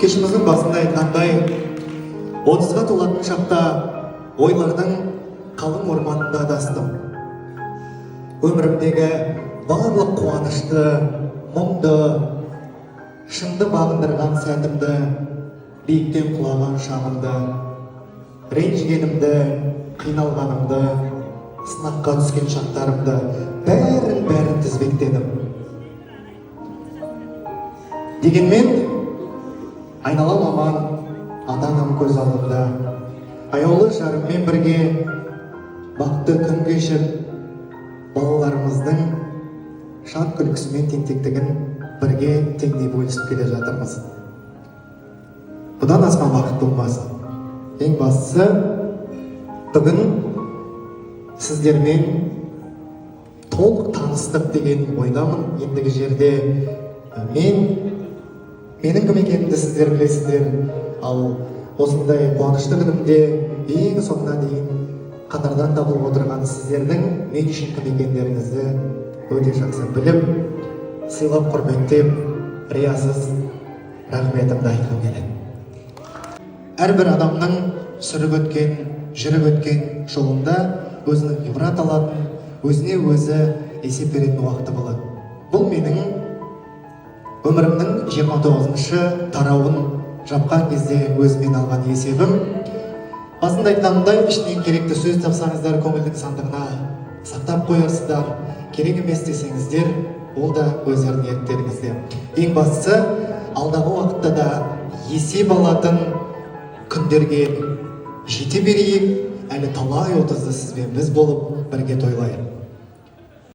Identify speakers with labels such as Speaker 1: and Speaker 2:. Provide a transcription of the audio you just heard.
Speaker 1: Кешіміздің басында айтқандай, 30-ға толатын шақта ойлардың қалың орманында адастым. Өмірімдегі барлық қуанышты, мұңды, шынды бағындырған сәтімді, биіктен құлаған шағымды, ренжігенімді, қиналғанымды, сынаққа түскен шақтарымды, бәрін тізбектедім. Дегенмен, айналам аман, ата-анам көз алдымда, аяулы жарыммен бірге бақытты күн кешіп, балаларымыздың шат күлкісімен тентектігін бірге теңдей бөлісіп келе жатырмыз. Бұдан асқан бақыт болмасын. Ең бастысы, бүгін сіздермен толық таныстық деген ойдамын. Ендігі жерде менің кім екенімді сіздер білесіздер, ал осындай қуанышты күнімде ең соңына дейін қатардан табылып отырған сіздердің мен үшін кім екендеріңізді өте жақсы біліп, сыйлап құрметтеп, риясыз рахметімді айтқым келеді. Әрбір адамның сүріп өткен, жүріп өткен жолында өзінің ғибрат алатын, өзіне өзі есеп беретін уақыты болады. Бұл менің өмірімнің 29-шы тарауын жапқан кезде өзімен алған есебім. Басында айтқанымдай, ішінен керекті сөз тапсаңыздар, көңілдің сандығына сақтап қоясыздар. Керек емес десеңіздер, ол да өздерінің еріктеріңізде. Ең бастысы, алдағы уақытта да есеп алатын күндерге жете берейік, әлі талай 30-ды сізбен біз болып бірге тойлайық.